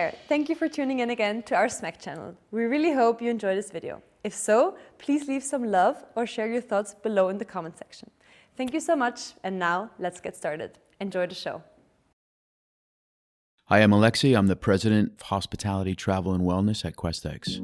there, thank you for tuning in again to our Smack channel. We really hope you enjoyed this video. If so, please leave some love or share your thoughts below in the comment section. Thank you so much, and now let's get started. Enjoy the show. Hi, I'm Alexi. I'm the President of Hospitality, Travel, and Wellness at Questex.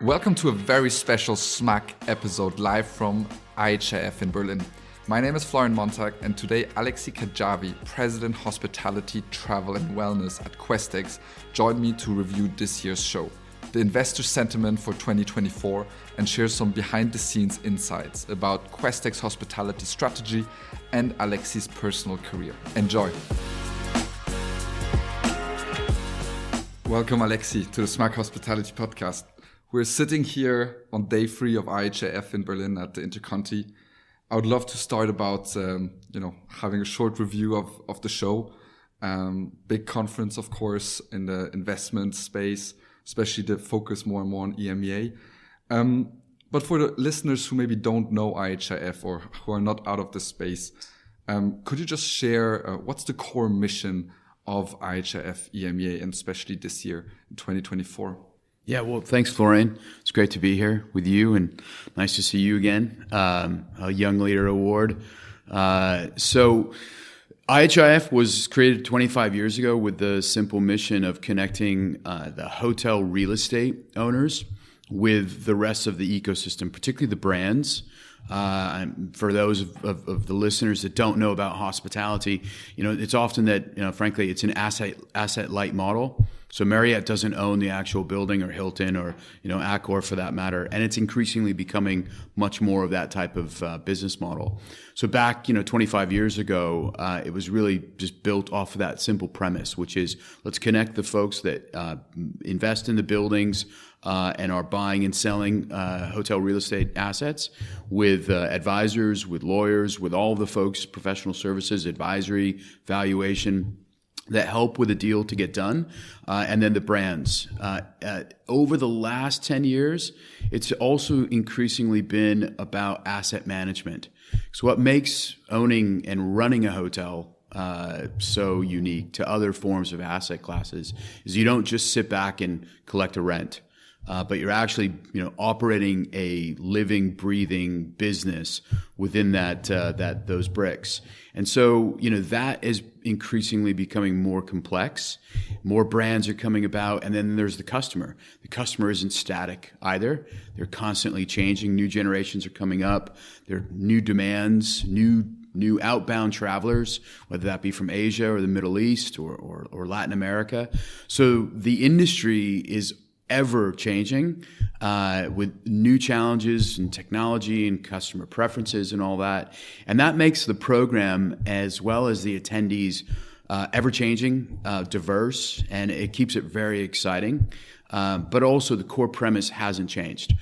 Welcome to a very special Smack episode live from IHIF in Berlin. My name is Florian Montag, and today Alexi Khajavi, President Hospitality, Travel and Wellness at Questex, joined me to review this year's show, the investor sentiment for 2024, and share some behind-the-scenes insights about Questex hospitality strategy and Alexi's personal career. Enjoy! Welcome, Alexi, to the Smack Hospitality Podcast. We're sitting here on day 3 of IHIF in Berlin at the Interconti. I would love to start about, having a short review of the show. Big conference, of course, in the investment space, especially the focus more and more on EMEA. But for the listeners who maybe don't know IHIF or who are not out of the space, could you just share what's the core mission of IHIF EMEA, and especially this year in 2024? Yeah, well, thanks, Florian. It's great to be here with you, and nice to see you again. A Young Leader Award. So IHIF was created 25 years ago with the simple mission of connecting the hotel real estate owners with the rest of the ecosystem, particularly the brands. For those of the listeners that don't know about hospitality, it's often that, frankly, it's an asset light model. So Marriott doesn't own the actual building, or Hilton, or Accor for that matter, and it's increasingly becoming much more of that type of business model. So back 25 years ago, it was really just built off of that simple premise, which is let's connect the folks that invest in the buildings and are buying and selling hotel real estate assets with advisors, with lawyers, with all the folks, professional services, advisory, valuation, that help with a deal to get done, and then the brands. Over the last 10 years, it's also increasingly been about asset management. So what makes owning and running a hotel so unique to other forms of asset classes is you don't just sit back and collect a rent. But you're actually, operating a living, breathing business within those bricks, and so that is increasingly becoming more complex. More brands are coming about, and then there's the customer. The customer isn't static either; they're constantly changing. New generations are coming up. There are new demands, new outbound travelers, whether that be from Asia or the Middle East or Latin America. So the industry is ever changing with new challenges and technology and customer preferences and all that. And that makes the program as well as the attendees ever changing, diverse, and it keeps it very exciting. But also the core premise hasn't changed.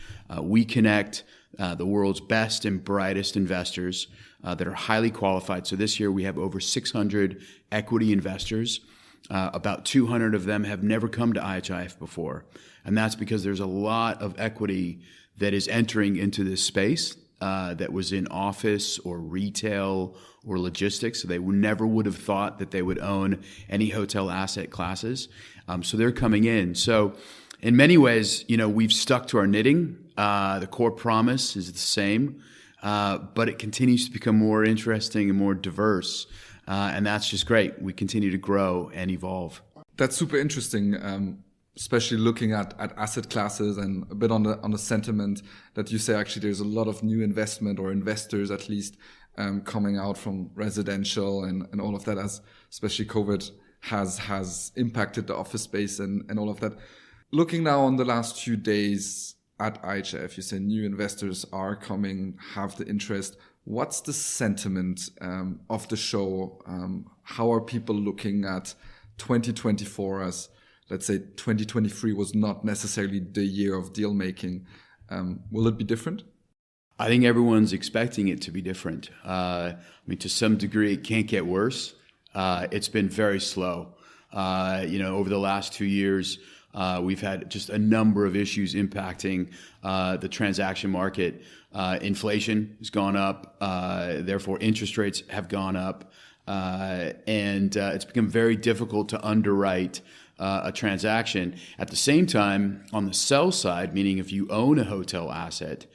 We connect the world's best and brightest investors that are highly qualified. So this year we have over 600 equity investors. About 200 of them have never come to IHIF before. And that's because there's a lot of equity that is entering into this space that was in office or retail or logistics. So they never would have thought that they would own any hotel asset classes. So they're coming in. So in many ways, we've stuck to our knitting. The core promise is the same, but it continues to become more interesting and more diverse. And that's just great. We continue to grow and evolve. That's super interesting, especially looking at asset classes and a bit on the sentiment that you say actually there's a lot of new investment or investors at least coming out from residential and all of that, as especially COVID has impacted the office space and all of that. Looking now on the last few days at IHIF, you say new investors are coming, have the interest. What's the sentiment of the show? How are people looking at 2024 as, let's say, 2023 was not necessarily the year of deal making? Will it be different? I think everyone's expecting it to be different. To some degree, it can't get worse. It's been very slow. Over the last 2 years, we've had just a number of issues impacting the transaction market. Inflation has gone up, therefore interest rates have gone up. and it's become very difficult to underwrite a transaction. At the same time, on the sell side, meaning if you own a hotel asset,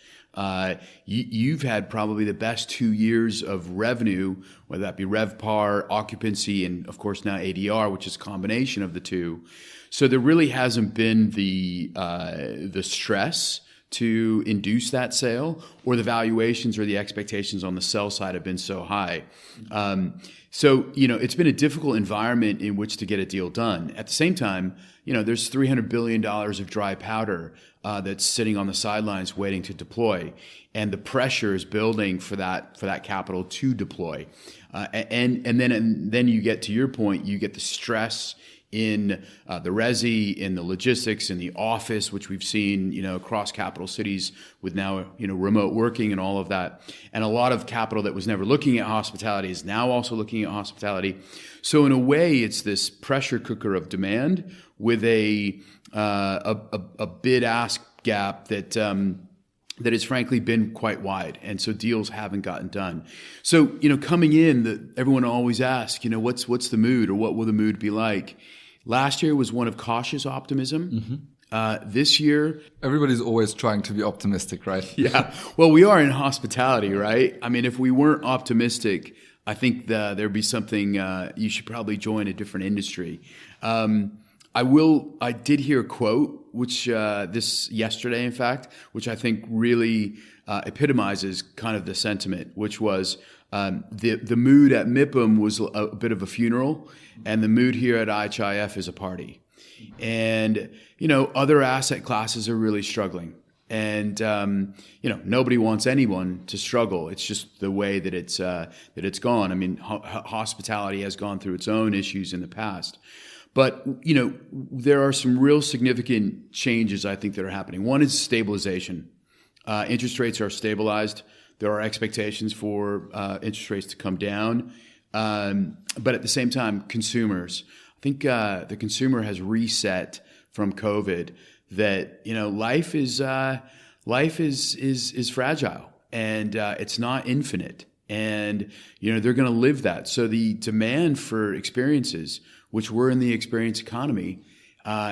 you've had probably the best 2 years of revenue, whether that be RevPAR, occupancy, and of course now ADR, which is a combination of the two. So there really hasn't been the stress to induce that sale, or the valuations or the expectations on the sell side have been so high. So, it's been a difficult environment in which to get a deal done. At the same time, there's $300 billion of dry powder that's sitting on the sidelines waiting to deploy. And the pressure is building for that capital to deploy. And then you get, to your point, you get the stress in the resi, in the logistics, in the office, which we've seen, across capital cities with now, remote working and all of that. And a lot of capital that was never looking at hospitality is now also looking at hospitality. So in a way, it's this pressure cooker of demand with a bid-ask gap that has frankly been quite wide. And so deals haven't gotten done. So, coming in, everyone always asks, what's the mood, or what will the mood be like? Last year was one of cautious optimism. This year, everybody's always trying to be optimistic, right? Yeah. Well, we are in hospitality, right? I mean, if we weren't optimistic, I think there'd be something, you should probably join a different industry. I did hear a quote, which yesterday, in fact, which I think really epitomizes kind of the sentiment, which was the mood at MIPIM was a bit of a funeral, and the mood here at IHIF is a party. And, other asset classes are really struggling. And, nobody wants anyone to struggle. It's just the way that it's gone. I mean, hospitality has gone through its own issues in the past. But, there are some real significant changes, I think, that are happening. One is stabilization. Interest rates are stabilized. There are expectations for interest rates to come down. But at the same time, consumers. I think the consumer has reset from COVID that, life is fragile, and it's not infinite. And, they're going to live that. So the demand for experiences, which we're in the experience economy,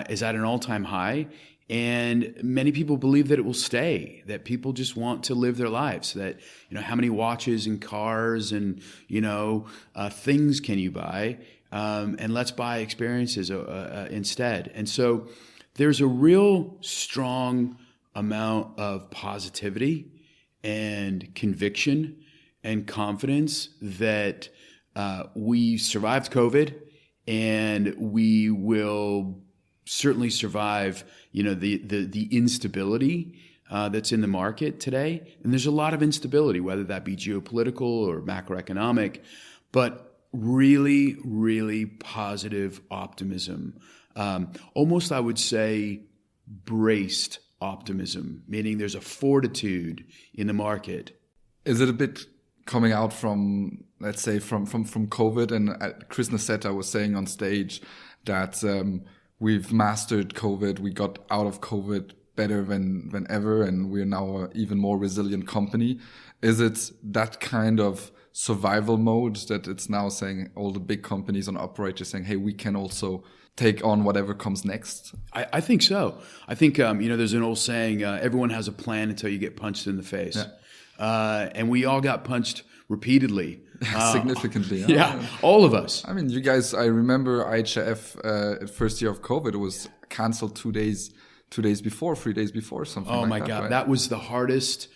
is at an all-time high. And many people believe that it will stay, that people just want to live their lives, that, how many watches and cars and, things can you buy? And let's buy experiences instead. And so there's a real strong amount of positivity and conviction and confidence that we survived COVID, and we will certainly survive, the instability that's in the market today. And there's a lot of instability, whether that be geopolitical or macroeconomic, but really, really positive optimism. Almost, I would say, braced optimism, meaning there's a fortitude in the market. Is it a bit coming out from, let's say, from COVID? And Chris Nassetta was saying on stage that we've mastered COVID. We got out of COVID better than ever, and we're now an even more resilient company. Is it that kind of survival mode that it's now saying all the big companies and operators saying, hey, we can also take on whatever comes next? I think so. I think, there's an old saying, everyone has a plan until you get punched in the face. Yeah. And we all got punched repeatedly. Significantly. Yeah, all of us. I mean, you guys, I remember IHIF first year of COVID, it was canceled 3 days before, something like that. Oh my God, right? That was the hardest.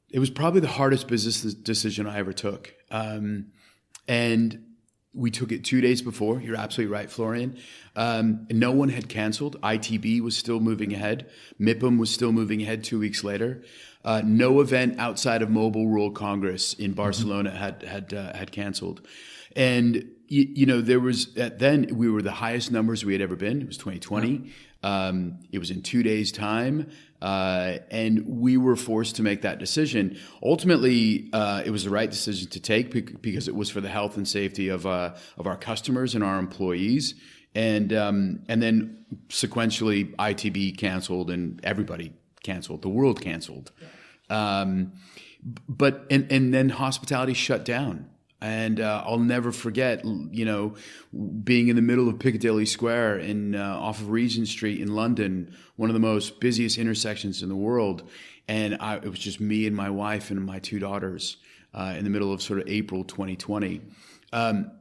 It was probably the hardest business decision I ever took. And we took it 2 days before. You're absolutely right, Florian. And no one had canceled. ITB was still moving ahead. MIPIM was still moving ahead 2 weeks later. No event outside of Mobile World Congress in Barcelona had canceled. And, there was, then we were the highest numbers we had ever been. It was 2020. It was in 2 days' time. And we were forced to make that decision. Ultimately, it was the right decision to take because it was for the health and safety of our customers and our employees. And then sequentially, ITB canceled and everybody canceled. The world canceled. But then hospitality shut down. And I'll never forget, being in the middle of Piccadilly Square off of Regent Street in London, one of the most busiest intersections in the world. And it was just me and my wife and my 2 daughters in the middle of sort of April 2020. And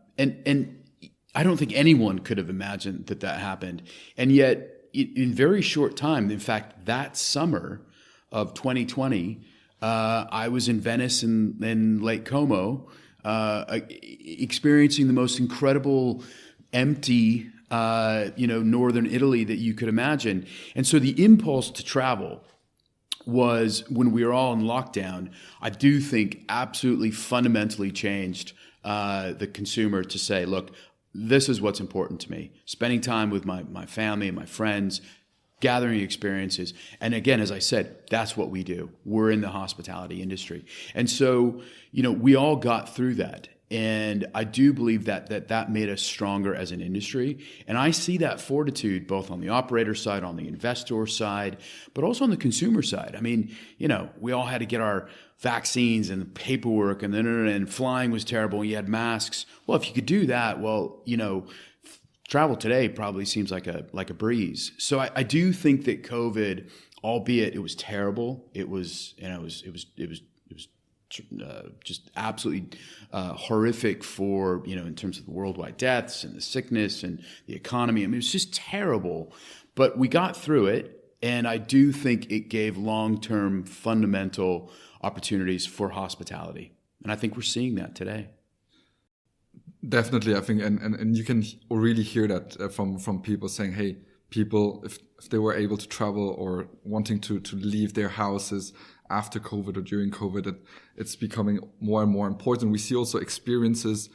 I don't think anyone could have imagined that happened. And yet, in very short time, in fact, that summer of 2020, I was in Venice in Lake Como, experiencing the most incredible empty, northern Italy that you could imagine. And so the impulse to travel was, when we were all in lockdown, I do think absolutely fundamentally changed the consumer to say, look, this is what's important to me. Spending time with my family and my friends, gathering experiences. And again, as I said, that's what we do. We're in the hospitality industry. And so, we all got through that. And I do believe that made us stronger as an industry. And I see that fortitude both on the operator side, on the investor side, but also on the consumer side. I mean, we all had to get our vaccines and the paperwork, and flying was terrible, and you had masks. Well, if you could do that, travel today probably seems like a breeze. So I do think that COVID, albeit it was terrible, it was just absolutely horrific for, in terms of the worldwide deaths and the sickness and the economy. I mean, it was just terrible, but we got through it. And I do think it gave long-term fundamental opportunities for hospitality. And I think we're seeing that today. Definitely, I think, and you can really hear that from people saying, hey, people, if they were able to travel or wanting to leave their houses after COVID or during COVID, it's becoming more and more important. We see also experiences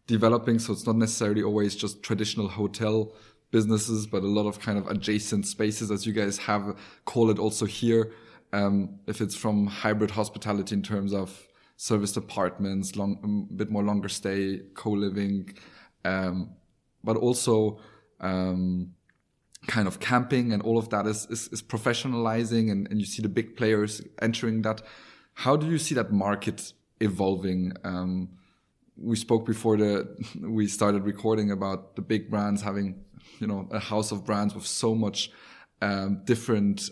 developing, so it's not necessarily always just traditional hotel businesses, but a lot of kind of adjacent spaces, as you guys call it also here. If it's from hybrid hospitality in terms of serviced apartments, a bit more longer stay, co-living, but also kind of camping, and all of that is professionalizing, and you see the big players entering that. How do you see that market evolving? We spoke before we started recording about the big brands having, a house of brands with so much different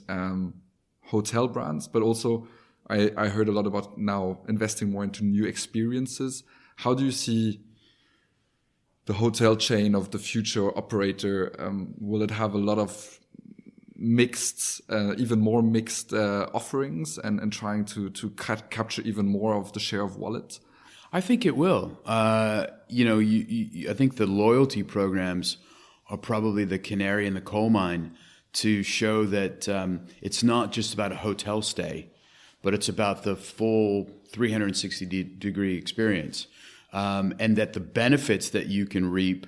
hotel brands, but also I heard a lot about now investing more into new experiences. How do you see the hotel chain of the future operator? Will it have a lot of mixed, even more mixed offerings and trying to capture even more of the share of wallet? I think it will. I think the loyalty programs are probably the canary in the coal mine to show that it's not just about a hotel stay, but it's about the full 360-degree experience. And that the benefits that you can reap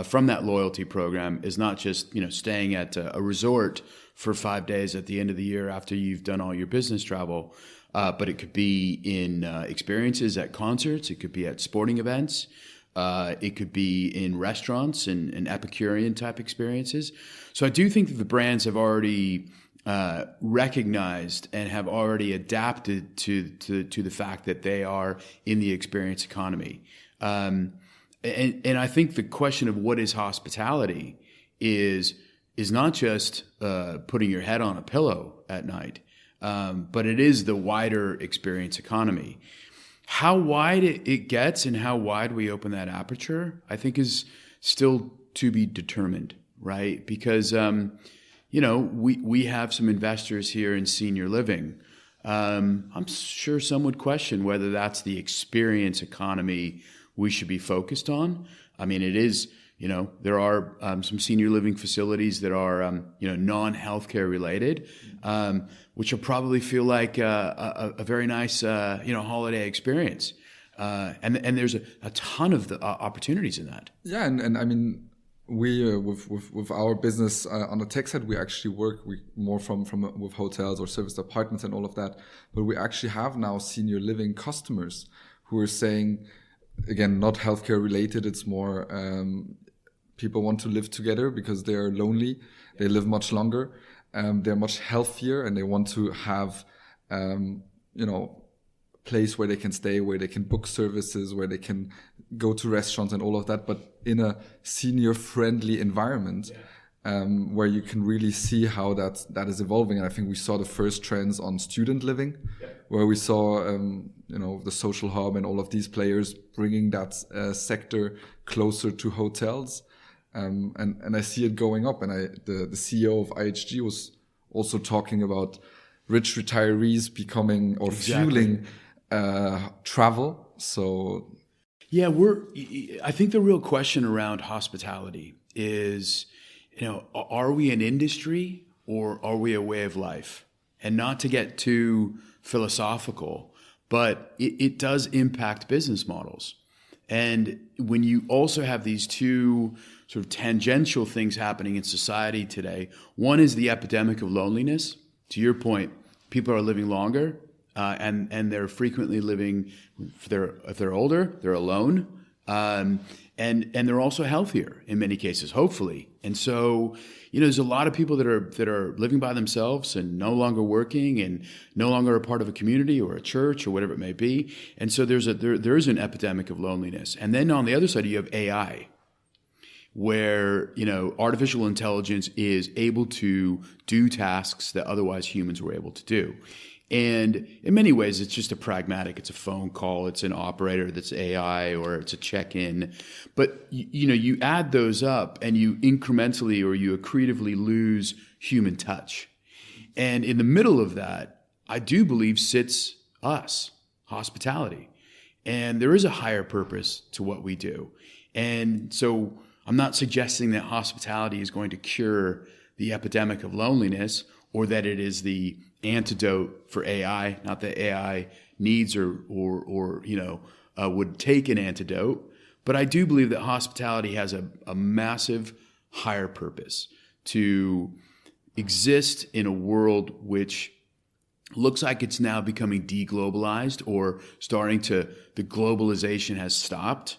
from that loyalty program is not just, staying at a resort for 5 days at the end of the year after you've done all your business travel, but it could be in experiences at concerts, it could be at sporting events, it could be in restaurants and Epicurean type experiences. So I do think that the brands have already recognized and have already adapted to the fact that they are in the experience economy. And I think the question of what is hospitality is not just putting your head on a pillow at night, but it is the wider experience economy. How wide it gets and how wide we open that aperture, I think, is still to be determined, right? Because we have some investors here in senior living. I'm sure some would question whether that's the experience economy we should be focused on. I mean, it is, there are some senior living facilities that are, non-healthcare related, which will probably feel like a very nice, holiday experience. And there's a ton of the opportunities in that. Yeah, and I mean, we with our business on the tech side, we actually work more from with hotels or serviced apartments and all of that. But we actually have now senior living customers who are saying, again, not healthcare related. It's more people want to live together because they are lonely. They live much longer. They're much healthier, and they want to have place where they can stay, where they can book services, where they can go to restaurants and all of that, but in a senior-friendly environment. Where you can really see how that is evolving. And I think we saw the first trends on student living, where we saw, the social hub and all of these players bringing that sector closer to hotels. And I see it going up. And the CEO of IHG was also talking about rich retirees becoming or fueling travel. So, yeah, I think the real question around hospitality is, are we an industry or are we a way of life? And not to get too philosophical, but it does impact business models. And when you also have these two sort of tangential things happening in society today, one is the epidemic of loneliness. To your point, people are living longer, and they're frequently living, if they're older, they're alone. And they're also healthier in many cases, hopefully. And so, there's a lot of people that are living by themselves and no longer working and no longer a part of a community or a church or whatever it may be. And so there is an epidemic of loneliness. And then on the other side, you have AI, where, artificial intelligence is able to do tasks that otherwise humans were able to do. And in many ways, it's just it's a phone call, it's an operator that's AI, or it's a check-in. But, you add those up and you incrementally or you accretively lose human touch. And in the middle of that, I do believe sits us, hospitality. And there is a higher purpose to what we do. And so I'm not suggesting that hospitality is going to cure the epidemic of loneliness or that it is the antidote for AI, not that AI needs or would take an antidote, but I do believe that hospitality has a massive higher purpose to exist in a world which looks like it's now becoming deglobalized or the globalization has stopped.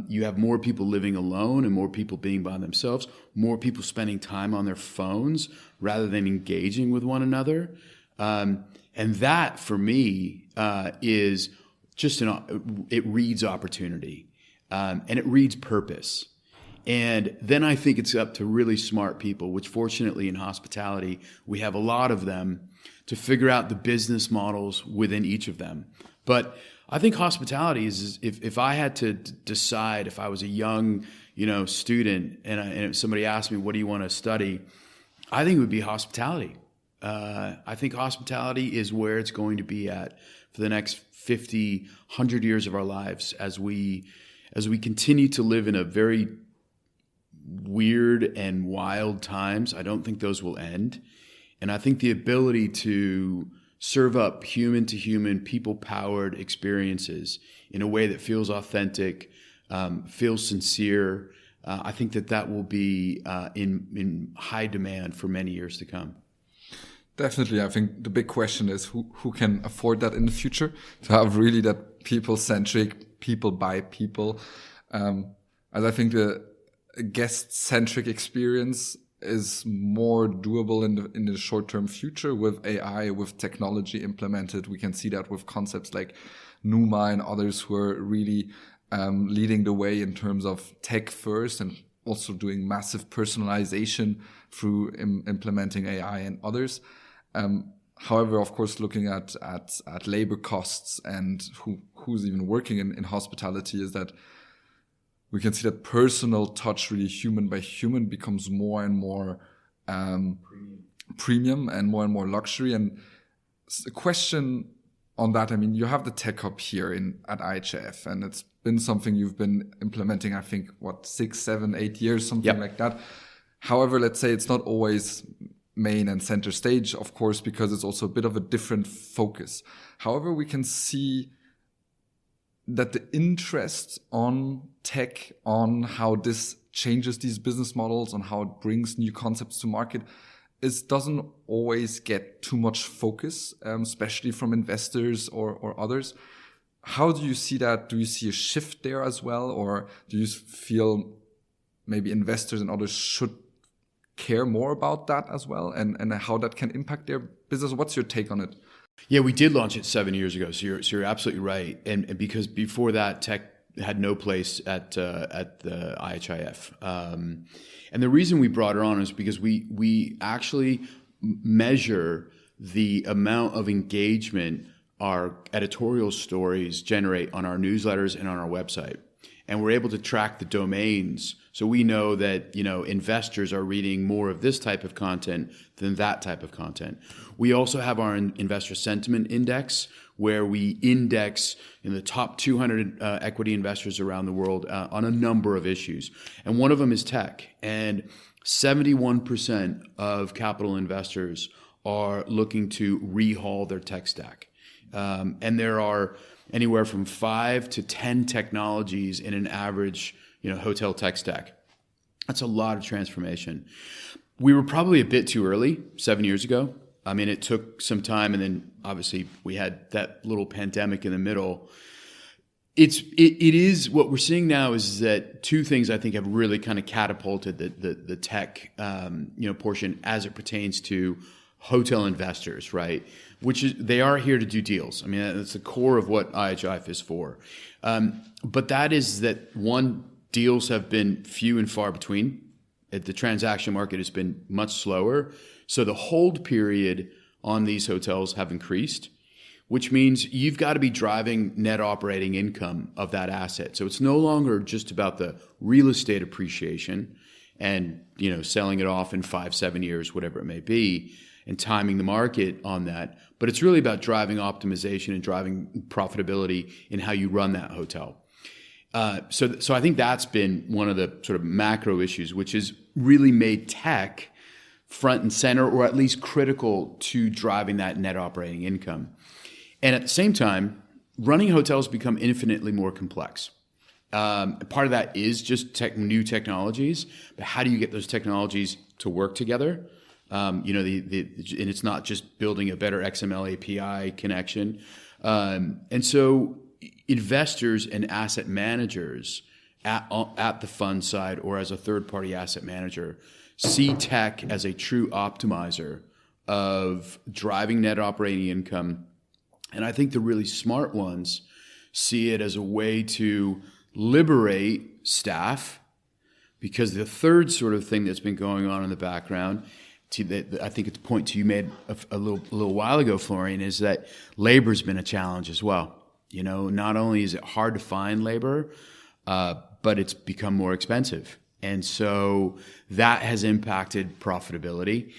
You have more people living alone and more people being by themselves, more people spending time on their phones rather than engaging with one another. And that, for me, is just it reads opportunity and it reads purpose. And then I think it's up to really smart people, which fortunately in hospitality, we have a lot of them, to figure out the business models within each of them. But I think hospitality is if I had to decide, if I was a young, student and if somebody asked me, what do you want to study? I think it would be hospitality. I think hospitality is where it's going to be at for the next 50, 100 years of our lives as we continue to live in a very weird and wild times. I don't think those will end. And I think the ability to serve up human to human, people-powered experiences in a way that feels authentic, feels sincere, I think that will be in high demand for many years to come. Definitely. I think the big question is who can afford that in the future, to have really that people-centric, people by people. As I think the guest-centric experience is more doable in the short-term future with AI, with technology implemented. We can see that with concepts like Numa and others who are really leading the way in terms of tech first and also doing massive personalization through implementing AI and others. However, of course, looking at labor costs and who's even working in hospitality, is that we can see that personal touch, really human by human, becomes more and more premium and more luxury. And the question on that, I mean, you have the tech hub here at IHIF, and it's been something you've been implementing, I think, 6, 7, 8 years, something like that. However, let's say it's not always main and center stage, of course, because it's also a bit of a different focus. However, we can see that the interest on tech, on how this changes these business models, on how it brings new concepts to market, doesn't always get too much focus, especially from investors or others. How do you see that? Do you see a shift there as well? Or do you feel maybe investors and others should care more about that as well, and how that can impact their business? What's your take on it? Yeah, we did launch it 7 years ago. So you're absolutely right. And because before that, tech had no place at the IHIF. And the reason we brought her on is because we actually measure the amount of engagement our editorial stories generate on our newsletters and on our website. And we're able to track the domains. So we know that, investors are reading more of this type of content than that type of content. We also have our investor sentiment index, where we index in the top 200 equity investors around the world on a number of issues. And one of them is tech. And 71% of capital investors are looking to rehaul their tech stack. And there are anywhere from 5 to 10 technologies in an average, hotel tech stack. That's a lot of transformation. We were probably a bit too early 7 years ago. I mean, it took some time, and then obviously we had that little pandemic in the middle. It is what we're seeing now is that two things I think have really kind of catapulted the tech portion as it pertains to hotel investors, right? Which is they are here to do deals. I mean, that's the core of what IHIF is for. But that is that one, deals have been few and far between. The transaction market has been much slower. So the hold period on these hotels have increased, which means you've got to be driving net operating income of that asset. So it's no longer just about the real estate appreciation and, selling it off in 5-7 years, whatever it may be, and timing the market on that. But it's really about driving optimization and driving profitability in how you run that hotel. So I think that's been one of the sort of macro issues, which has really made tech front and center, or at least critical to driving that net operating income. And at the same time, running hotels become infinitely more complex. Part of that is just new technologies, but how do you get those technologies to work together? And it's not just building a better XML API connection. And so investors and asset managers at the fund side or as a third-party asset manager see tech as a true optimizer of driving net operating income. And I think the really smart ones see it as a way to liberate staff, because the third sort of thing that's been going on in the background, I think it's a point you made a little while ago, Florian, is that labor's been a challenge as well. Not only is it hard to find labor, but it's become more expensive. And so that has impacted profitability.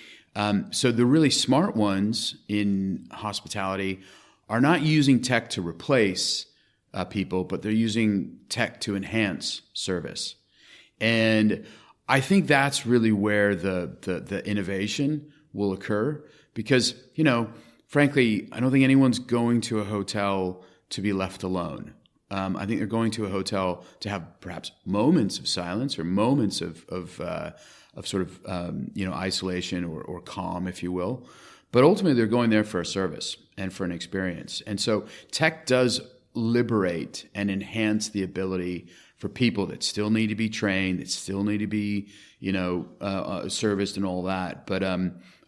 So the really smart ones in hospitality are not using tech to replace people, but they're using tech to enhance service. And I think that's really where the innovation will occur, because, frankly, I don't think anyone's going to a hotel to be left alone. I think they're going to a hotel to have perhaps moments of silence or moments of sort of isolation or calm, if you will. But ultimately, they're going there for a service and for an experience. And so tech does liberate and enhance the ability for people that still need to be trained, that still need to be serviced and all that. But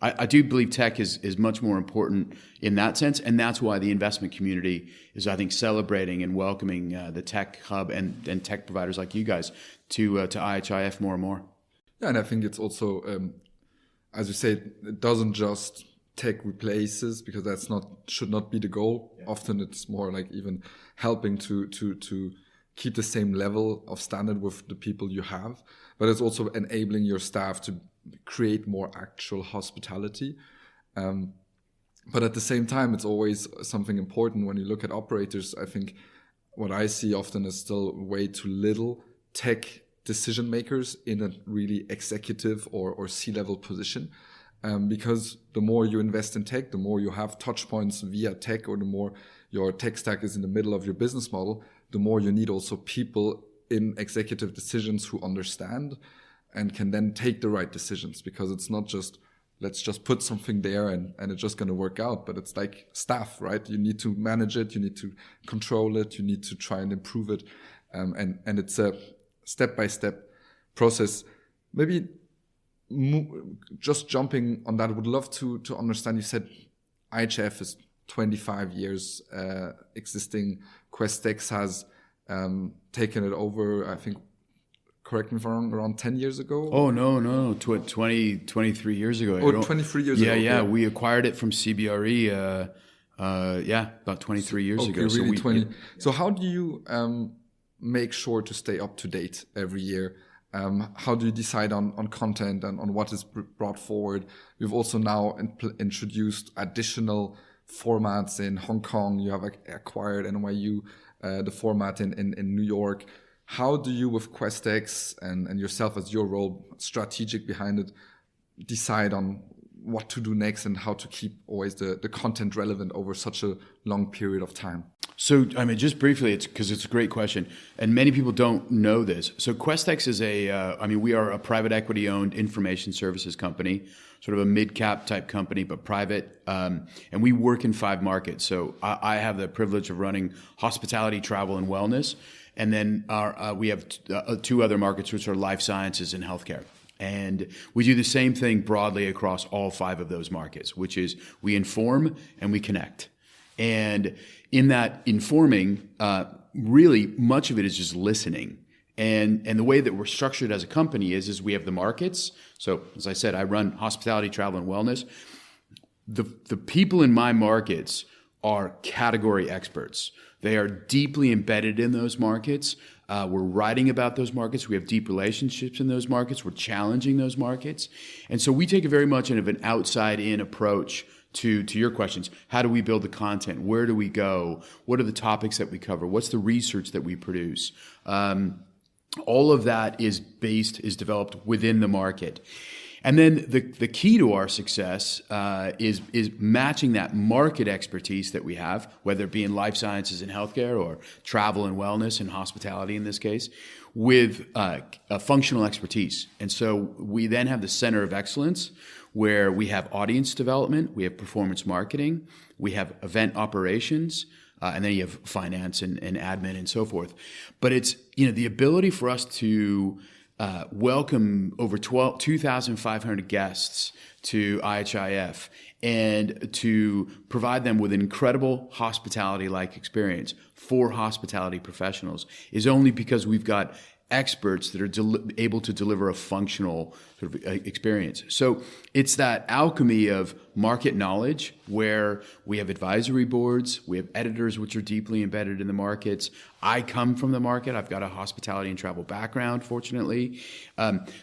I do believe tech is much more important in that sense, and that's why the investment community is, I think, celebrating and welcoming the tech hub and tech providers like you guys to IHIF more and more. Yeah, and I think it's also, as you say, it doesn't just tech replaces, because should not be the goal. Yeah. Often it's more like even helping to keep the same level of standard with the people you have, but it's also enabling your staff to create more actual hospitality. But at the same time, it's always something important when you look at operators. I think what I see often is still way too little tech decision makers in a really executive or C-level position. Because the more you invest in tech, the more you have touch points via tech, or the more your tech stack is in the middle of your business model, the more you need also people in executive decisions who understand and can then take the right decisions. Because it's not just, let's just put something there and it's just going to work out. But it's like staff, right? You need to manage it. You need to control it. You need to try and improve it. And it's a step-by-step process. Maybe just jumping on that, I would love to understand, you said IHIF is 25 years existing, Questex has taken it over, I think, correct me if I'm wrong, around 10 years ago? Oh, no, 23 years ago. Oh, 23 years ago. Yeah, we acquired it from CBRE, about 23 years ago. Really, 20. So how do you make sure to stay up to date every year? How do you decide on content and on what is brought forward? We've also now introduced additional formats in Hong Kong. You have acquired NYU, the format in New York. How do you, with Questex and yourself as your role, strategic behind it, decide on what to do next and how to keep always the content relevant over such a long period of time? So, I mean, just briefly, because it's a great question, and many people don't know this. So Questex is we are a private equity-owned information services company, sort of a mid-cap type company, but private, and we work in 5 markets. So I have the privilege of running hospitality, travel, and wellness, and then we have 2 other markets, which are life sciences and healthcare. And we do the same thing broadly across all 5 of those markets, which is we inform and we connect. And in that informing, really much of it is just listening. And the way that we're structured as a company is we have the markets. So as I said, I run hospitality, travel, and wellness. The people in my markets are category experts. They are deeply embedded in those markets. We're writing about those markets. We have deep relationships in those markets. We're challenging those markets. And so we take a very much of an outside-in approach to your questions. How do we build the content? Where do we go? What are the topics that we cover? What's the research that we produce? All of that is developed within the market. And then the key to our success is matching that market expertise that we have, whether it be in life sciences and healthcare or travel and wellness and hospitality in this case, with a functional expertise. And so we then have the center of excellence where we have audience development, we have performance marketing, we have event operations, and then you have finance and admin and so forth. But it's the ability for us to welcome over 2,500 guests to IHIF and to provide them with an incredible hospitality-like experience for hospitality professionals is only because we've got experts that are able to deliver a functional sort of experience. So it's that alchemy of market knowledge where we have advisory boards, we have editors which are deeply embedded in the markets. I come from the market. I've got a hospitality and travel background, fortunately.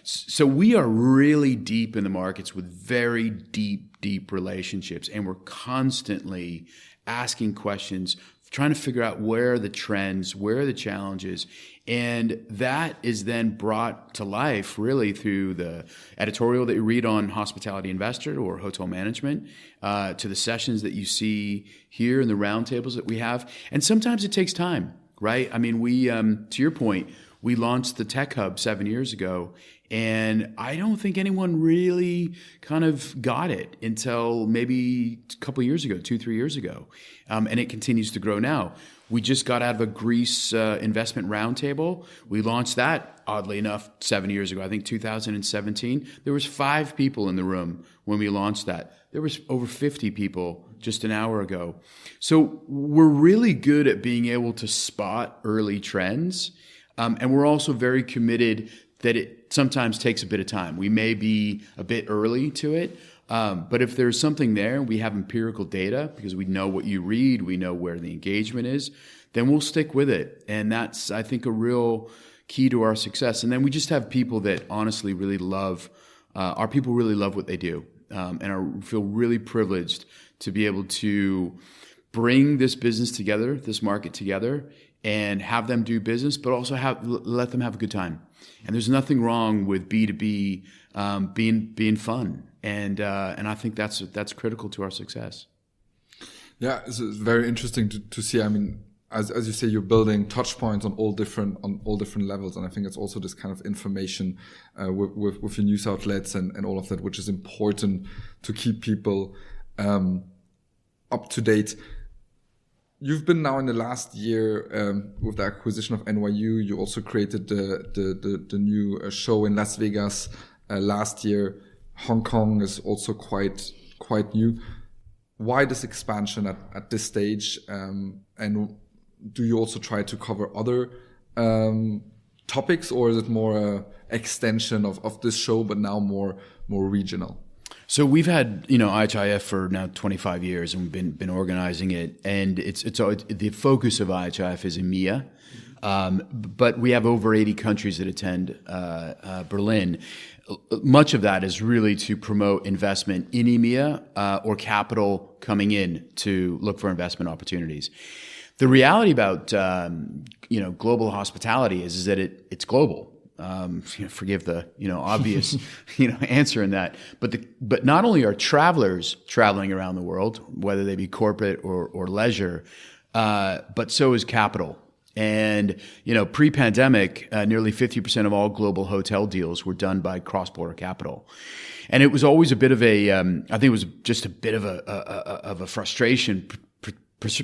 So we are really deep in the markets with very deep relationships, and we're constantly asking questions, trying to figure out where are the trends, where are the challenges, and that is then brought to life really through the editorial that you read on Hospitality Investor or Hotel Management, to the sessions that you see here and the roundtables that we have. And sometimes it takes time, right? I mean, we, to your point, we launched the Tech Hub 7 years ago, and I don't think anyone really kind of got it until maybe a couple of years ago, 2-3 years ago. And it continues to grow now. We just got out of a Greece investment roundtable. We launched that, oddly enough, 7 years ago, I think 2017. There was 5 people in the room when we launched that. There was over 50 people just an hour ago. So we're really good at being able to spot early trends. And we're also very committed that it sometimes takes a bit of time. We may be a bit early to it, but if there's something there, we have empirical data because we know what you read, we know where the engagement is, then we'll stick with it. And that's, I think, a real key to our success. And then we just have people that honestly really love, our people really love what they do, and feel really privileged to be able to bring this business together, this market together, and have them do business, but also let them have a good time. And there's nothing wrong with B2B being fun, and I think that's critical to our success. Yeah, it's very interesting to see. I mean, as you say, you're building touch points on all different levels, and I think it's also this kind of information with your news outlets and all of that, which is important to keep people up to date. You've been now in the last year with the acquisition of NYU. You also created the new show in Las Vegas last year. Hong Kong is also quite new. why this expansion at this stage? And do you also try to cover other topics, or is it more a extension of this show, but now more regional? So we've had, IHIF for now 25 years, and we've been organizing it, and it's the focus of IHIF is EMEA, but we have over 80 countries that attend Berlin. Much of that is really to promote investment in EMEA or capital coming in to look for investment opportunities. The reality about global hospitality is that it's global. Forgive the obvious answer in that, but not only are travelers traveling around the world, whether they be corporate or leisure, but so is capital. And pre-pandemic, nearly 50% of all global hotel deals were done by cross-border capital, and it was always a bit of a I think it was just a bit of a frustration.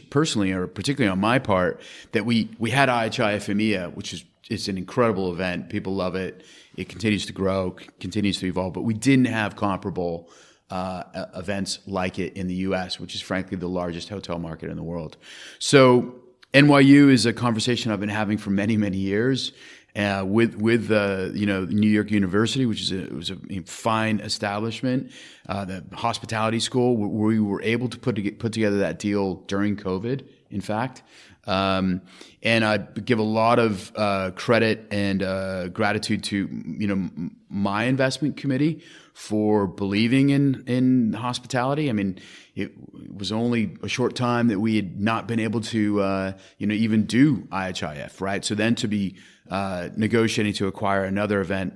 Personally, or particularly on my part, that we had IHIF EMEA, which it's an incredible event. People love it. It continues to grow, continues to evolve. But we didn't have comparable events like it in the U.S., which is frankly the largest hotel market in the world. So NYU is a conversation I've been having for many, many years with New York University, which was a fine establishment, the hospitality school, where we were able to put together that deal during COVID, in fact. And I give a lot of credit and gratitude to my investment committee for believing in hospitality. I mean, it was only a short time that we had not been able to even do IHIF, right? So then to be negotiating to acquire another event,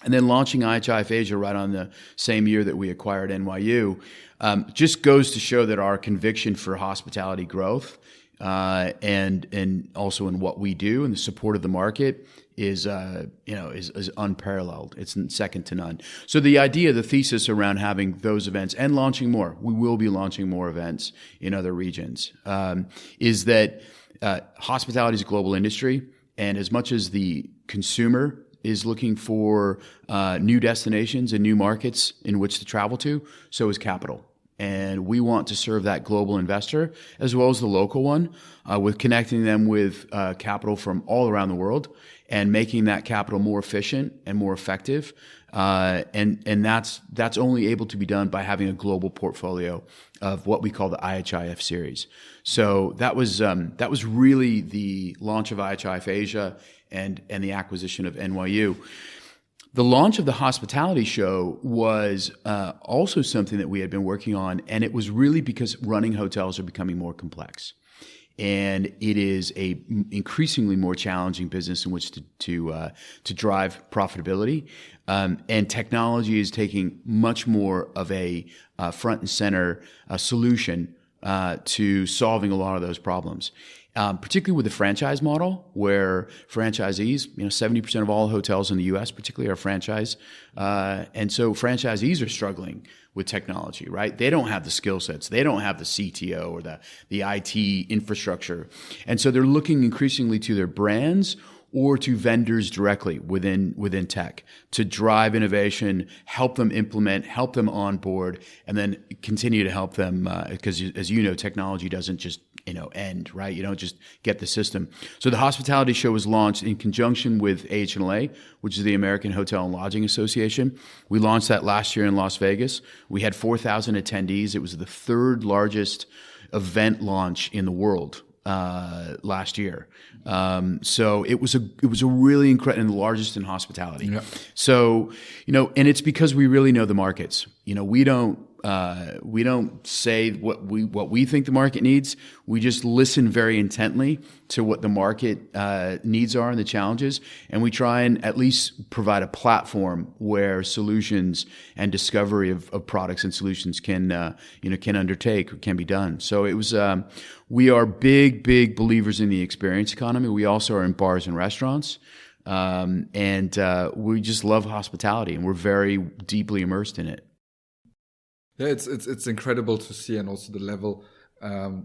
and then launching IHIF Asia right on the same year that we acquired NYU, just goes to show that our conviction for hospitality growth and also in what we do and the support of the market is unparalleled. It's second to none. So the thesis around having those events and launching more, we will be launching more events in other regions, is that hospitality is a global industry. And as much as the consumer is looking for new destinations and new markets in which to travel to, so is capital. And we want to serve that global investor as well as the local one, with connecting them with capital from all around the world and making that capital more efficient and more effective. And that's only able to be done by having a global portfolio of what we call the IHIF series. So that was really the launch of IHIF Asia and the acquisition of NYU. The launch of the hospitality show was also something that we had been working on, and it was really because running hotels are becoming more complex. And it is a increasingly more challenging business in which to drive profitability. And technology is taking much more of a front and center solution to solving a lot of those problems. Particularly with the franchise model, where franchisees, 70% of all hotels in the U.S. particularly are franchise. And so franchisees are struggling with technology, right? They don't have the skill sets. They don't have the CTO or the IT infrastructure. And so they're looking increasingly to their brands or to vendors directly within tech to drive innovation, help them implement, help them onboard, and then continue to help them, because as you know, technology doesn't just end, right? You don't just get the system. So the hospitality show was launched in conjunction with AHLA, which is the American Hotel and Lodging Association. We launched that last year in Las Vegas. We had 4,000 attendees. It was the third largest event launch in the world last year. So it was a really incredible, and the largest in hospitality. Yeah. So, and it's because we really know the markets. We don't say what we think the market needs. We just listen very intently to what the market needs are and the challenges, and we try and at least provide a platform where solutions and discovery of products and solutions can undertake or can be done. So it was. We are big believers in the experience economy. We also are in bars and restaurants, and we just love hospitality, and we're very deeply immersed in it. Yeah, it's incredible to see, and also the level,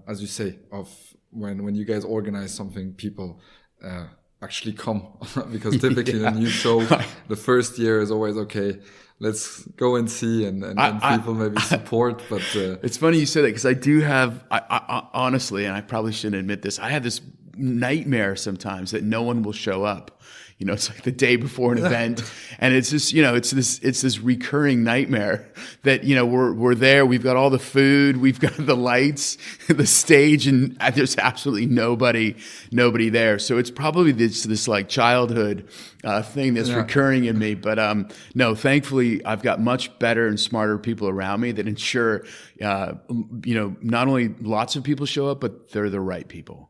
as you say, of when you guys organize something, people actually come because typically in a new show, the first year is always okay. Let's go and see and people maybe support. But it's funny you say that because I do have, I honestly, and I probably shouldn't admit this, I have this nightmare sometimes that no one will show up. You know, it's like the day before an event, and it's just, you know, it's this recurring nightmare that, you know, we're there, we've got all the food, we've got the lights, the stage, and there's absolutely nobody there. So it's probably this like childhood thing that's recurring in me. But no, thankfully I've got much better and smarter people around me that ensure, you know, not only lots of people show up, but they're the right people.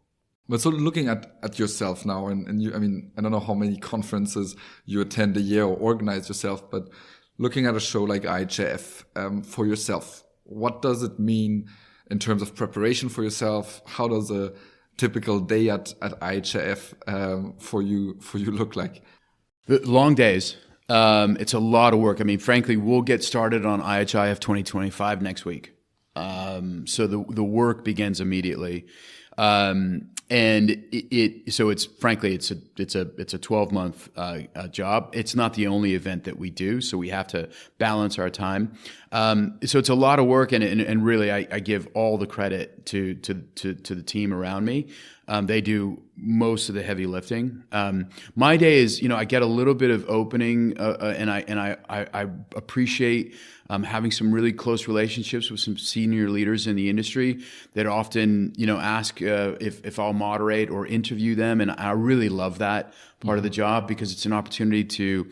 But so looking at yourself now, and you, I mean, I don't know how many conferences you attend a year or organize yourself, but looking at a show like IHIF for yourself, what does it mean in terms of preparation for yourself? How does a typical day at IHIF for you look like? Long days. It's a lot of work. I mean, frankly, we'll get started on IHIF 2025 next week. So the work begins immediately. And so it's frankly, it's a 12-month job. It's not the only event that we do, so we have to balance our time. So it's a lot of work, and really, I give all the credit to the team around me. They do most of the heavy lifting. My day is, you know, I get a little bit of opening, and I appreciate having some really close relationships with some senior leaders in the industry that often, you know, ask if I'll moderate or interview them, and I really love that part of the job because it's an opportunity to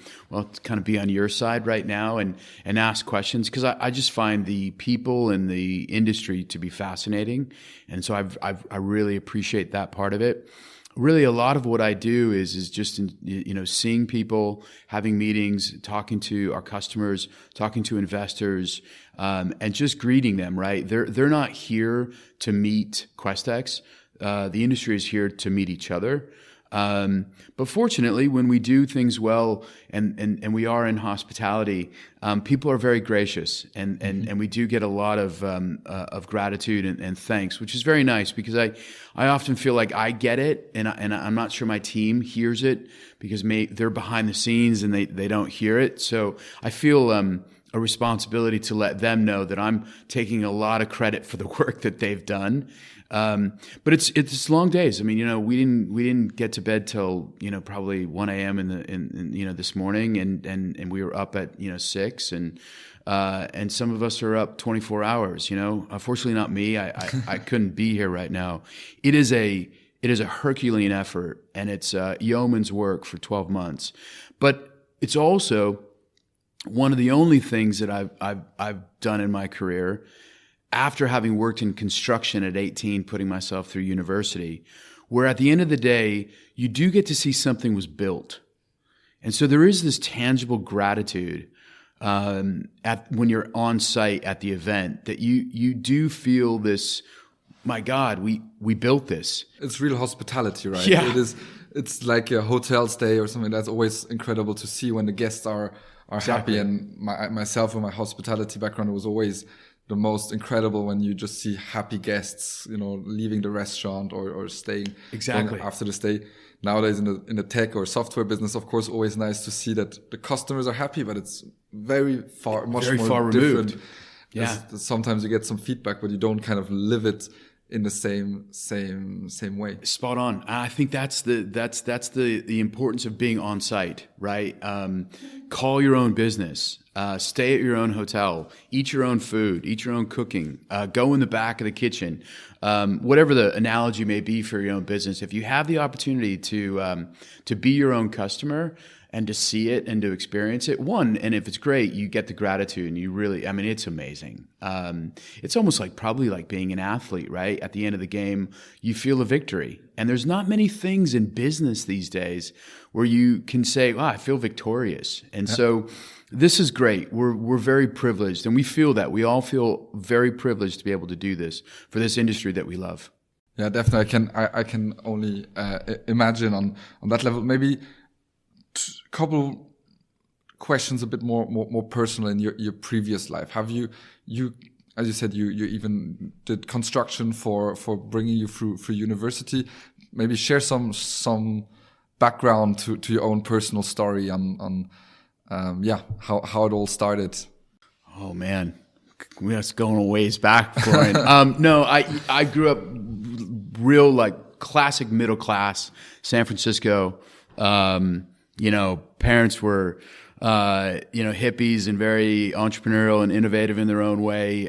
kind of be on your side right now and ask questions, because I just find the people in the industry to be fascinating, and so I really appreciate that part of it. Really, a lot of what I do is just, you know, seeing people, having meetings, talking to our customers, talking to investors, and just greeting them. Right? They're not here to meet Questex. The industry is here to meet each other. But fortunately, when we do things well, and we are in hospitality, people are very gracious, and we do get a lot of gratitude and thanks, which is very nice, because I often feel like I get it, and I'm not sure my team hears it because they're behind the scenes and they don't hear it. So I feel a responsibility to let them know that I'm taking a lot of credit for the work that they've done. But it's long days. I mean, you know, we didn't get to bed till, you know, probably 1 a.m. in you know, this morning, and we were up at, you know, 6, and some of us are up 24 hours, you know. Unfortunately not me. I couldn't be here right now. It is a Herculean effort, and it's yeoman's work for 12 months. But it's also one of the only things that I've done in my career, after having worked in construction at 18, putting myself through university, where at the end of the day, you do get to see something was built. And so there is this tangible gratitude when you're on site at the event, that you do feel this, my God, we built this. It's real hospitality, right? Yeah. It's like a hotel stay or something. That's always incredible to see when the guests are Exactly. happy. And myself with my hospitality background, it was always the most incredible when you just see happy guests, you know, leaving the restaurant or staying Exactly. after the stay. Nowadays in the tech or software business, of course, always nice to see that the customers are happy, but it's much more far different. removed. Yeah. Sometimes you get some feedback, but you don't kind of live it in the same way. Spot on. I think that's the importance of being on site, right? Call your own business. Stay at your own hotel. Eat your own food. Eat your own cooking. Go in the back of the kitchen. Whatever the analogy may be for your own business, if you have the opportunity to be your own customer and to see it and to experience it, and if it's great, you get the gratitude, and you really, I mean, it's amazing. It's almost like probably like being an athlete, right? At the end of the game, you feel a victory. And there's not many things in business these days where you can say, "Wow, I feel victorious." And so this is great. We're very privileged, and we feel that. We all feel very privileged to be able to do this for this industry that we love. Yeah, definitely. I can only imagine on that level. Maybe couple questions a bit more personal in your previous life. Have you as you said, you even did construction for bringing you through university. Maybe share some background to your own personal story on how it all started. Oh man, that's going a ways back, Florian. No, I grew up real like classic middle class San Francisco. Parents were hippies and very entrepreneurial and innovative in their own way.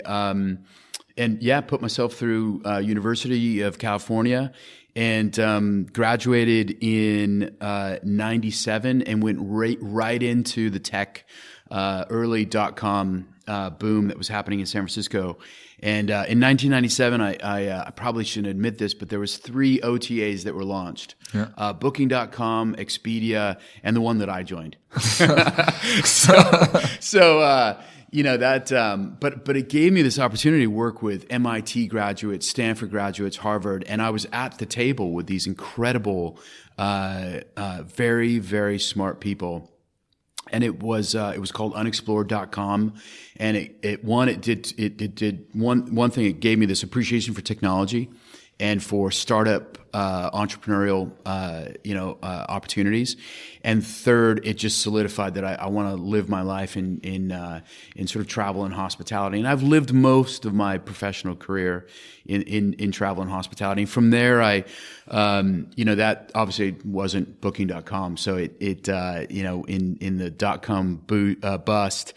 Put myself through University of California and graduated in 97 and went right into the tech early .com boom that was happening in San Francisco. And in 1997, I probably shouldn't admit this, but there was 3 OTAs that were launched. Yeah. Booking.com, Expedia, and the one that I joined. But it gave me this opportunity to work with MIT graduates, Stanford graduates, Harvard, and I was at the table with these incredible, very, very smart people. And it was called unexplored.com, and it did one thing. It gave me this appreciation for technology and for startup entrepreneurial opportunities. And third, it just solidified that I want to live my life in sort of travel and hospitality. And I've lived most of my professional career in travel and hospitality. And from there, that obviously wasn't Booking.com. So in the .com bust,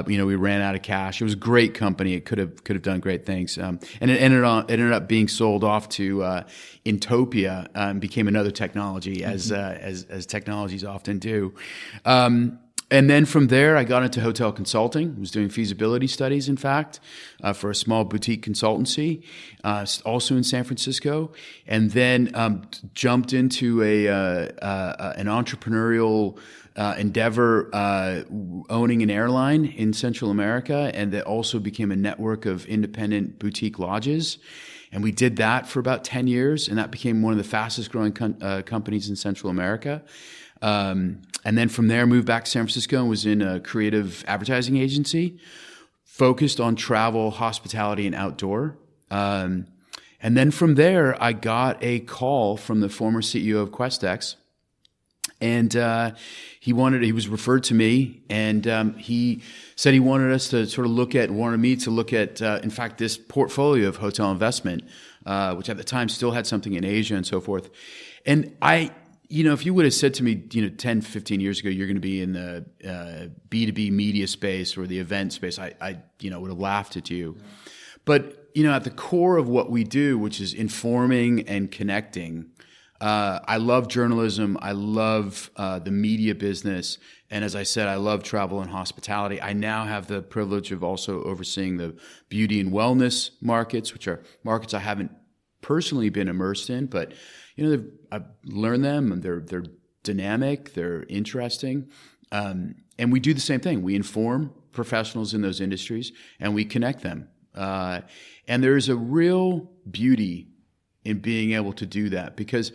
we ran out of cash. It was a great company. It could have done great things. And it ended up being sold off to Intopia and became another technology, as technologies often do. And then from there, I got into hotel consulting. I was doing feasibility studies, in fact, for a small boutique consultancy, also in San Francisco. And then jumped into an entrepreneurial endeavor, owning an airline in Central America, and that also became a network of independent boutique lodges. And we did that for about 10 years, and that became one of the fastest growing companies in Central America. And then from there, moved back to San Francisco and was in a creative advertising agency focused on travel, hospitality, and outdoor. And then from there, I got a call from the former CEO of Questex. And he was referred to me, and he said he wanted me to look at, in fact, this portfolio of hotel investment, which at the time still had something in Asia and so forth. And if you would have said to me, 10, 15 years ago, you're going to be in the B2B media space or the event space, I would have laughed at you. Yeah. But, at the core of what we do, which is informing and connecting, I love journalism. I love the media business. And as I said, I love travel and hospitality. I now have the privilege of also overseeing the beauty and wellness markets, which are markets I haven't personally been immersed in, but I've learned them, and they're dynamic, they're interesting. And we do the same thing. We inform professionals in those industries, and we connect them. And there's a real beauty in being able to do that, because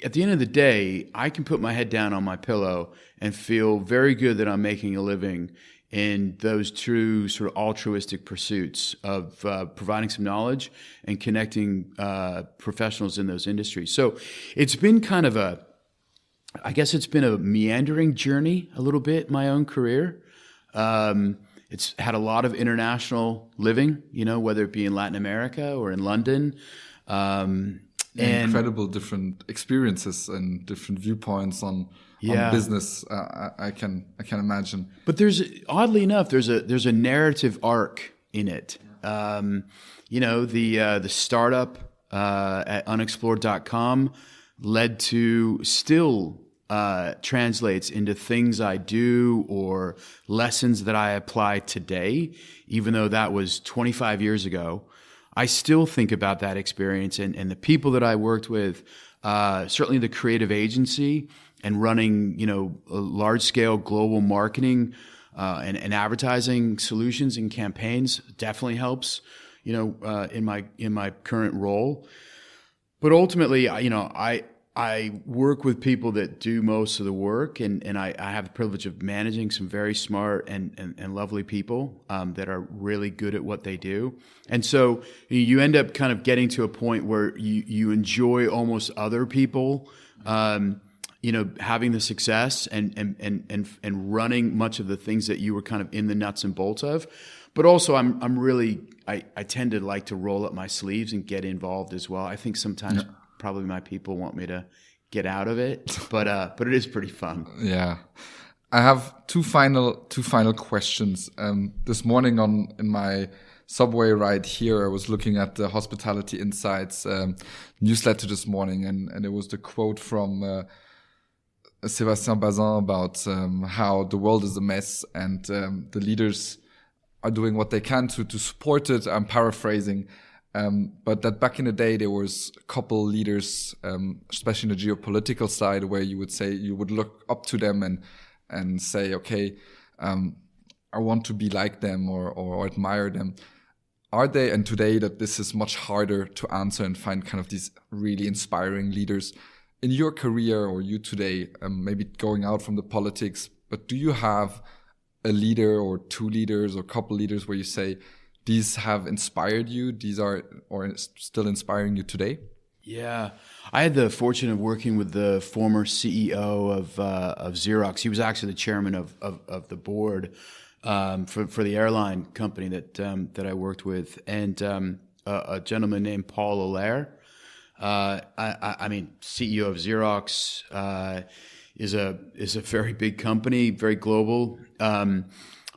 at the end of the day, I can put my head down on my pillow and feel very good that I'm making a living in those true sort of altruistic pursuits of providing some knowledge and connecting professionals in those industries. So it's been kind of a meandering journey a little bit, my own career. It's had a lot of international living, whether it be in Latin America or in London. And incredible different experiences and different viewpoints on business. I can imagine. But oddly enough, there's a narrative arc in it. The startup at unexplored.com led to still translates into things I do or lessons that I apply today, even though that was 25 years ago. I still think about that experience and the people that I worked with, certainly the creative agency and running, large-scale global marketing and advertising solutions and campaigns definitely helps, in my current role. But ultimately, I work with people that do most of the work, and I have the privilege of managing some very smart and lovely people that are really good at what they do. And so you end up kind of getting to a point where you enjoy almost other people having the success and running much of the things that you were kind of in the nuts and bolts of. But also I tend to like to roll up my sleeves and get involved as well. I think sometimes probably my people want me to get out of it, but it is pretty fun. Yeah. I have two final questions. This morning in my subway ride here, I was looking at the Hospitality Insights newsletter this morning, and it was the quote from Sébastien Bazin about how the world is a mess and the leaders are doing what they can to support it. I'm paraphrasing. But that back in the day, there was a couple leaders, especially in the geopolitical side, where you would say you would look up to them and say, okay, I want to be like them or admire them. Are they, and today that this is much harder to answer and find kind of these really inspiring leaders in your career or you today, maybe going out from the politics, but do you have a leader or two leaders or couple leaders where you say, these have inspired you, these are or still inspiring you today? Yeah, I had the fortune of working with the former CEO of Xerox. He was actually the chairman of the board for the airline company that I worked with, and a gentleman named Paul Allaire. I mean, CEO of Xerox is a very big company, very global.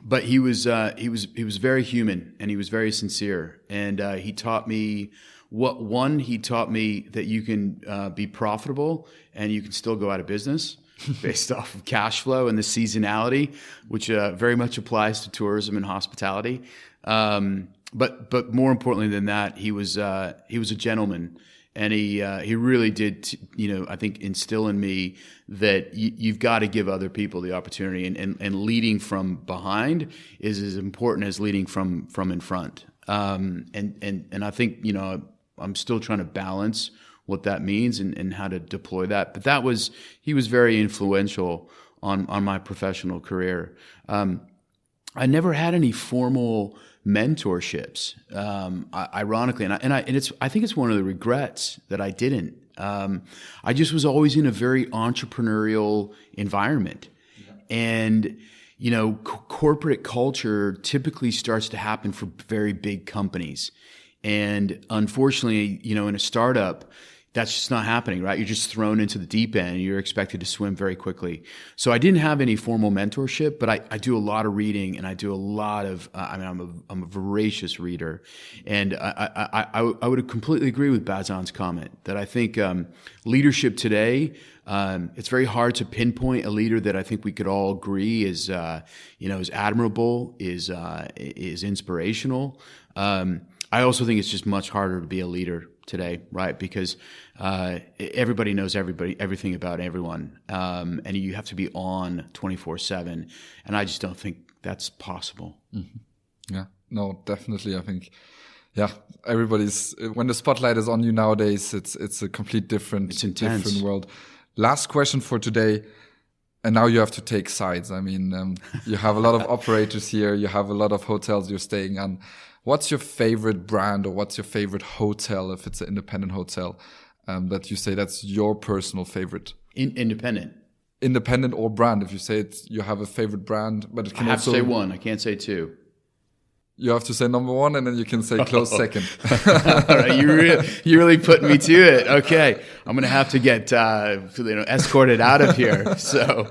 But he was very human and he was very sincere, and he taught me he taught me that you can be profitable and you can still go out of business based off of cash flow and the seasonality, which very much applies to tourism and hospitality. But more importantly than that, he was a gentleman. And he really did, I think, instill in me that you've got to give other people the opportunity, and leading from behind is as important as leading from in front. And I think, I'm still trying to balance what that means and how to deploy that. But he was very influential on my professional career. I never had any formal mentorships, ironically, and I think it's one of the regrets that I didn't. I just was always in a very entrepreneurial environment, and corporate culture typically starts to happen for very big companies, and unfortunately, in a startup, that's just not happening, right? You're just thrown into the deep end and you're expected to swim very quickly. So I didn't have any formal mentorship, but I do a lot of reading, and I do a lot of, I'm a voracious reader. And I would completely agree with Bazin's comment that I think leadership today, it's very hard to pinpoint a leader that I think we could all agree is admirable, is inspirational. I also think it's just much harder to be a leader today, right? Because everybody knows everything about everyone, and you have to be on 24/7, and I just don't think that's possible. Mm-hmm. Yeah, no, definitely. I think, everybody's, when the spotlight is on you nowadays, it's a complete different world. Last question for today. And now you have to take sides. I mean, you have a lot of operators here. You have a lot of hotels you're staying on. What's your favorite brand, or what's your favorite hotel, if it's an independent hotel, that you say that's your personal favorite? Independent or brand. If you say you have a favorite brand, but it can I have to say one. I can't say two. You have to say number one, and then you can say close second. All right, you really put me to it. Okay, I'm gonna have to get escorted out of here. So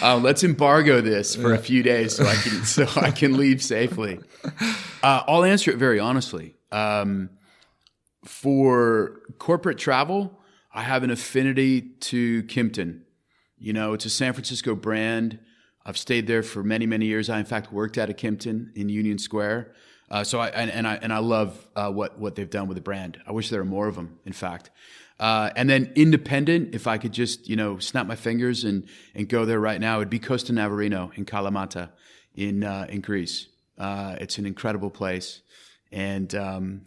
let's embargo this for a few days so I can leave safely. I'll answer it very honestly. For corporate travel, I have an affinity to Kimpton. It's a San Francisco brand. I've stayed there for many, many years. I, in fact, worked at a Kimpton in Union Square. So I love what they've done with the brand. I wish there were more of them, in fact. And then independent, if I could just snap my fingers and go there right now, it'd be Costa Navarino in Kalamata in Greece. It's an incredible place. And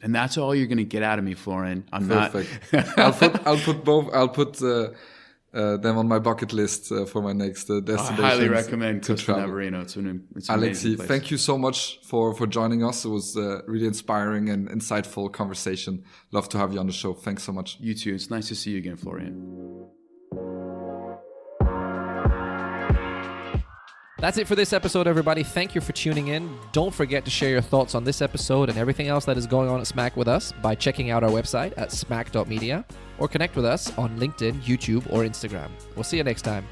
that's all you're going to get out of me, Florin. Perfect. I'll put them on my bucket list for my next destination. I highly recommend Costa Navarino. It's an Alexi, place. Thank you so much for joining us. It was a really inspiring and insightful conversation. Love to have you on the show. Thanks so much. You too. It's nice to see you again, Florian. That's it for this episode, everybody. Thank you for tuning in. Don't forget to share your thoughts on this episode and everything else that is going on at Smack with us by checking out our website at smack.media or connect with us on LinkedIn, YouTube, or Instagram. We'll see you next time.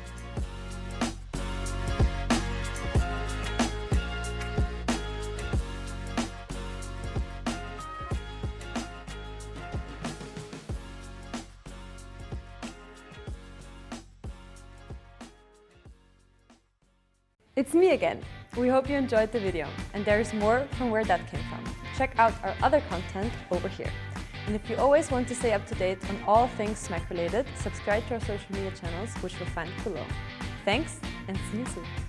It's me again. We hope you enjoyed the video, and there's more from where that came from. Check out our other content over here. And if you always want to stay up to date on all things Smack related, subscribe to our social media channels, which you'll find below. Thanks, and see you soon.